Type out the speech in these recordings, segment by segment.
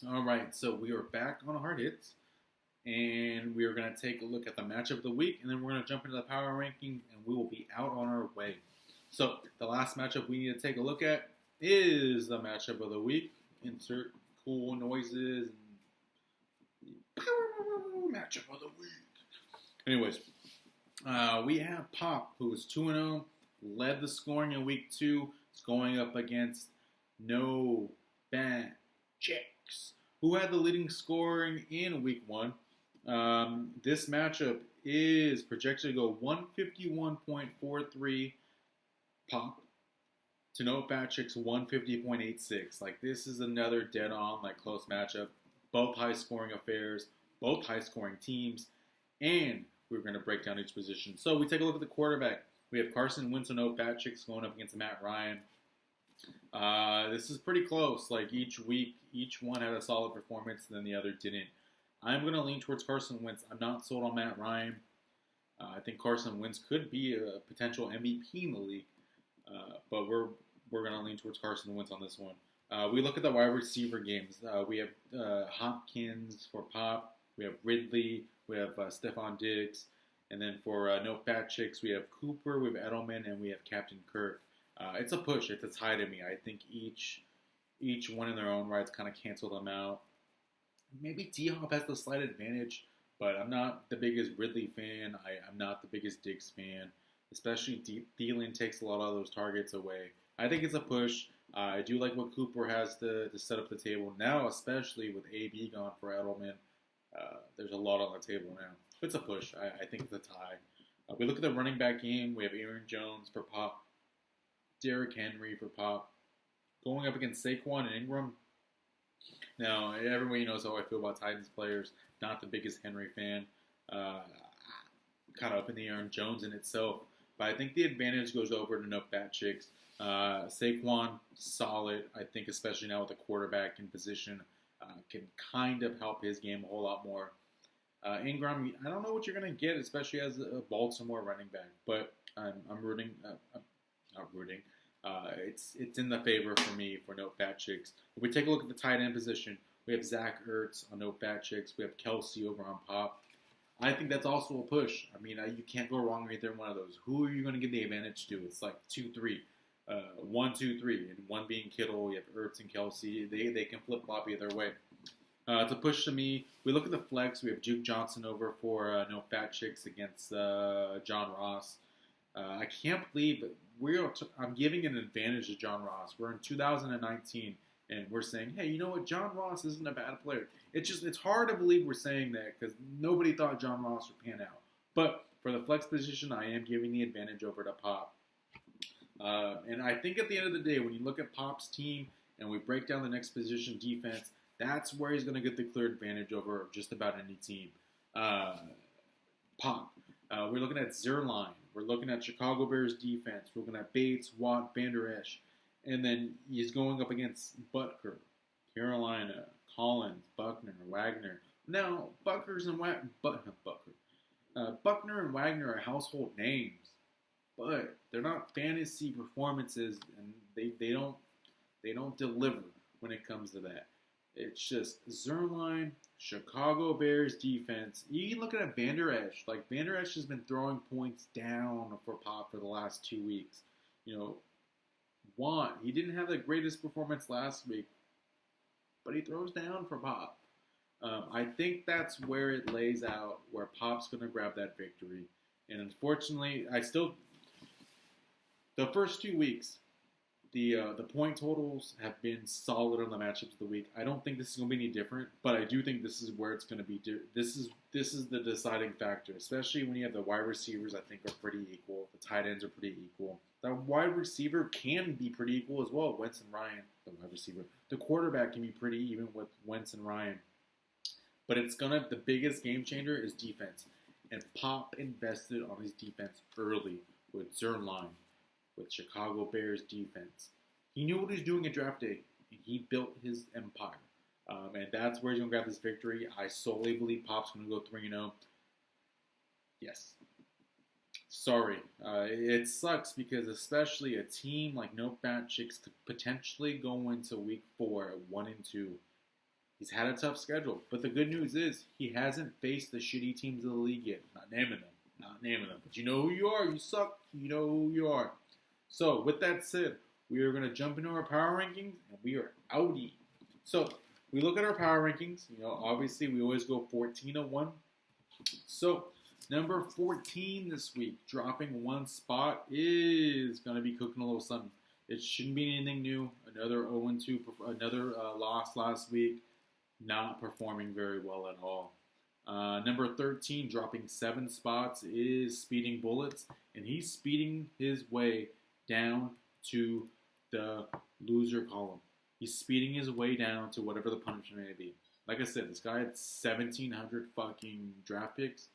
All right, so we are back on Hard Hits, and we are going to take a look at the matchup of the week, and then we're going to jump into the power ranking, and we will be out on our way. So, the last matchup we need to take a look at is the matchup of the week. Insert cool noises and matchup of the week. Anyways, we have Pop, who is 2-0, led the scoring in week 2. It's going up against No Bad Chicks, who had the leading scoring in week 1. This matchup is projected to go 151.43 Pop to No Bad Chicks 150.86. Like, this is another dead on, like, close matchup. Both high scoring affairs, both high scoring teams, and we're going to break down each position. So we take a look at the quarterback. We have Carson Wentz and No Bad Chicks going up against Matt Ryan. This is pretty close. Like, each week, each one had a solid performance, and then the other didn't. I'm going to lean towards Carson Wentz. I'm not sold on Matt Ryan. I think Carson Wentz could be a potential MVP in the league, but we're going to lean towards Carson Wentz on this one. We look at the wide receiver games. We have Hopkins for Pop. We have Ridley. We have Stephon Diggs. And then for No Fat Chicks, we have Cooper, we have Edelman, and we have Captain Kirk. It's a push. It's a tie to me. I think each one in their own rights kind of cancel them out. Maybe D-Hop has the slight advantage, but I'm not the biggest Ridley fan. I'm not the biggest Diggs fan. Especially Thielen takes a lot of those targets away. I think it's a push. I do like what Cooper has to set up the table now, especially with AB gone for Edelman. There's a lot on the table now. It's a push. I think it's a tie. We look at the running back game. We have Aaron Jones for Pop, Derrick Henry for Pop, going up against Saquon and Ingram. Now, everybody knows how I feel about Titans players. Not the biggest Henry fan. Kind of up in the air on Jones in itself. But I think the advantage goes over to No Fat Chicks. Saquon, solid. I think especially now with the quarterback in position, can kind of help his game a whole lot more. Ingram, I don't know what you're going to get, especially as a Baltimore running back. But I'm rooting. Not rooting. It's in the favor for me for No Fat Chicks. If we take a look at the tight end position, we have Zach Ertz on No Fat Chicks. We have Kelsey over on Pop. I think that's also a push. I mean, you can't go wrong with either one of those. Who are you going to give the advantage to? It's like 2-3. 1-2-3. And one being Kittle. You have Ertz and Kelsey. They can flip-flop either way. It's a push to me. We look at the flex. We have Duke Johnson over for No Fat Chicks against John Ross. I can't believe I'm giving an advantage to John Ross. We're in 2019, and we're saying, hey, you know what? John Ross isn't a bad player. It's hard to believe we're saying that because nobody thought John Ross would pan out. But for the flex position, I am giving the advantage over to Pop. And I think at the end of the day, when you look at Pop's team and we break down the next position defense, that's where he's going to get the clear advantage over just about any team. Pop. We're looking at Zerline. We're looking at Chicago Bears defense. We're looking at Bates, Watt, Van Der Esch. And then he's going up against Butker, Carolina, Collins, Buckner, Wagner. Now, Buckner and Wagner are household names, but they're not fantasy performances, and they don't deliver when it comes to that. It's just Zerline, Chicago Bears defense. You can look at Van Der Esch. Like, Van Der Esch has been throwing points down for Pop for the last 2 weeks. Watt, he didn't have the greatest performance last week, but he throws down for Pop. I think that's where it lays out, where Pop's going to grab that victory. And unfortunately, the first 2 weeks, the point totals have been solid on the matchups of the week. I don't think this is going to be any different, but I do think this is where it's going to be. This is the deciding factor, especially when you have the wide receivers. I think are pretty equal. The tight ends are pretty equal. The wide receiver can be pretty equal as well. Wentz and Ryan, the wide receiver. The quarterback can be pretty even with Wentz and Ryan. But the biggest game changer is defense, and Pop invested on his defense early with Zerline, with Chicago Bears defense. He knew what he was doing at draft day, and he built his empire. And that's where he's going to grab this victory. I solely believe Pop's going to go 3-0. Yes. Sorry. It sucks because especially a team like No Fat Chicks could potentially go into week 4 at 1-2. He's had a tough schedule, but the good news is he hasn't faced the shitty teams of the league yet. Not naming them, not naming them. But you know who you are. You suck. You know who you are. So with that said, we are going to jump into our power rankings, and we are outie. So we look at our power rankings. You know, obviously we always go 14-1. So number 14 this week, dropping one spot, is going to be cooking a little something. It shouldn't be anything new. Another 0-2, another loss last week. Not performing very well at all. Number 13, dropping 7 spots, is Speeding Bullets, and he's speeding his way down to the loser column. He's speeding his way down to whatever the punishment may be. Like I said, this guy had 1,700 fucking draft picks,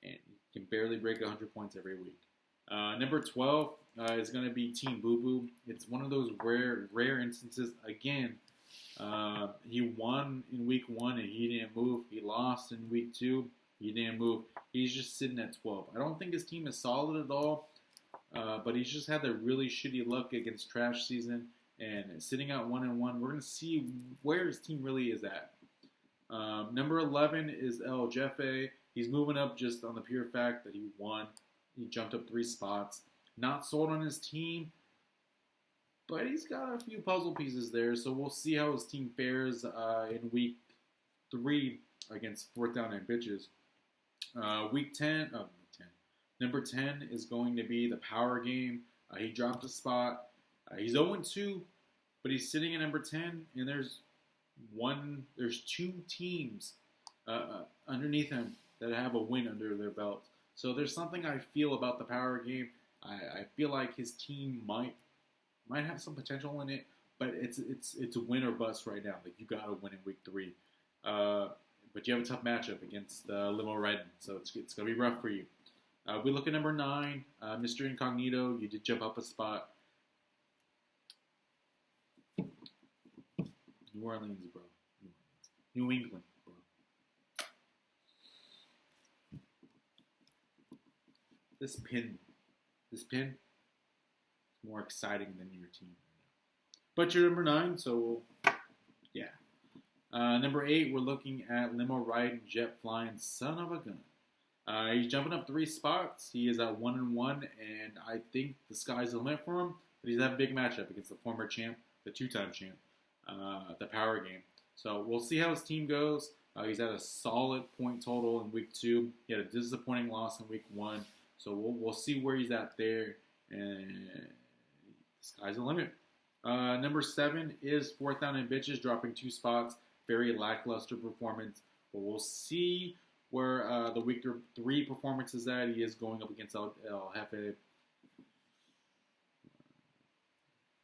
and he can barely break 100 points every week. Number 12 is going to be Team Boo Boo. It's one of those rare instances. Again, he won in week 1 and he didn't move. He lost in week 2. He didn't move. He's just sitting at 12. I don't think his team is solid at all, but he's just had that really shitty luck against trash season and sitting at 1-1. We're going to see where his team really is at. Number 11 is El Jefe. He's moving up just on the pure fact that he won. He jumped up 3 spots. Not sold on his team, but he's got a few puzzle pieces there, so we'll see how his team fares in week 3 against 4th Down and Bitches. Week 10, number 10 is going to be the power game. He dropped a spot. He's 0-2, but he's sitting at number 10, and there's 2 teams underneath him that have a win under their belt. So there's something I feel about the power game. I feel like his team might have some potential in it, but it's a win or bust right now. Like, you got to win in week 3. But you have a tough matchup against Limo Riding, so it's going to be rough for you. We look at number 9, Mr. Incognito. You did jump up a spot. New Orleans, bro. New England, bro. This pin is more exciting than your team. But you're number 9, so yeah. Number 8, we're looking at Limo Riding, Jet Flying, son of a gun. He's jumping up 3 spots. He is at 1-1, and I think the sky's the limit for him. But he's had a big matchup against the former champ, the 2-time champ, the power game. So we'll see how his team goes. He's at a solid point total in week 2. He had a disappointing loss in week 1. So we'll see where he's at there, and the sky's the limit. Number 7 is 4th Down and Bitches, dropping 2 spots. Very lackluster performance, but we'll see where the week 3 performance is at. He is going up against El Jefe.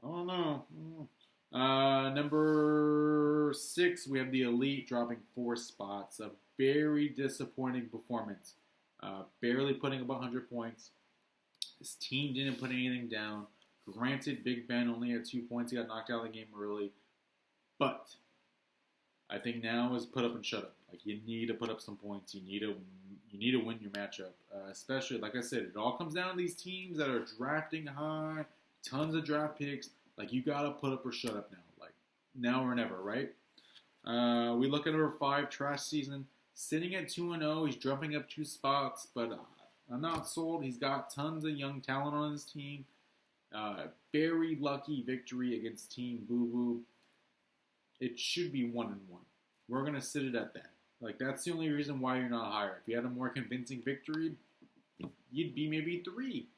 I don't know. Number 6, we have the Elite, dropping 4 spots. A very disappointing performance. Barely putting up 100 points. His team didn't put anything down. Granted, Big Ben only had 2 points. He got knocked out of the game early. But I think now is put up and shut up. Like, you need to put up some points. You need to win your matchup. Especially, like I said, it all comes down to these teams that are drafting high, tons of draft picks. Like, you got to put up or shut up now. Like, now or never, right? We look at number 5, Trash Season. Sitting at 2-0, he's jumping up 2 spots, but I'm not sold. He's got tons of young talent on his team. Very lucky victory against Team Boo Boo. It should be 1-1. We're going to sit it at that. Like, that's the only reason why you're not higher. If you had a more convincing victory, you'd be maybe 3.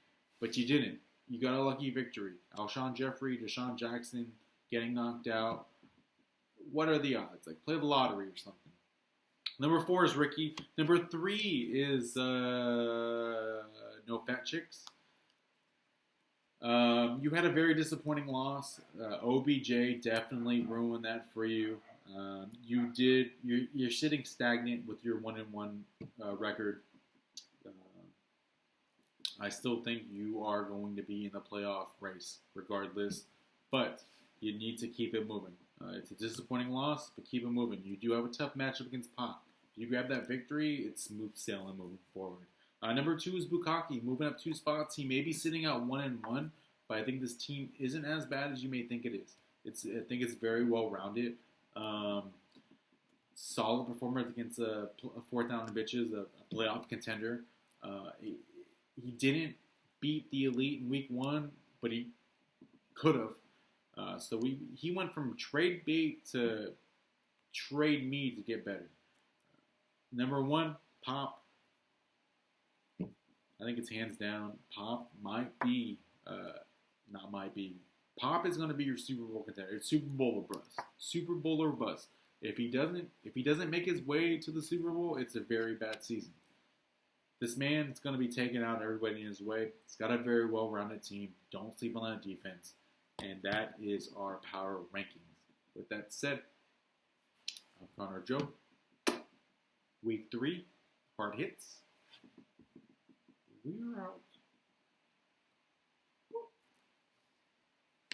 But you didn't. You got a lucky victory. Alshon Jeffrey, Deshaun Jackson getting knocked out. What are the odds? Like, play the lottery or something. Number 4 is Ricky. Number 3 is No Fat Chicks. You had a very disappointing loss. OBJ definitely ruined that for you. You're sitting stagnant with your 1-1 record. I still think you are going to be in the playoff race regardless, but you need to keep it moving. It's a disappointing loss, but keep it moving. You do have a tough matchup against Pop. If you grab that victory, it's smooth sailing moving forward. Number 2 is Bukaki, moving up 2 spots. He may be sitting at 1-1, but I think this team isn't as bad as you may think it is. I think it's very well rounded. Solid performance against a fourth down bitches, a playoff contender. He didn't beat the elite in week 1, but he could have. So he went from trade bait to trade me to get better. Number 1, Pop. I think it's hands down. Pop might be, not might be. Pop is going to be your Super Bowl contender. It's Super Bowl or bust. Super Bowl or bust. If he doesn't make his way to the Super Bowl, it's a very bad season. This man is going to be taking out everybody in his way. He's got a very well-rounded team. Don't sleep on that defense. And that is our power rankings. With that said, I'm Connor Joe. Week 3, hard hits. We're out.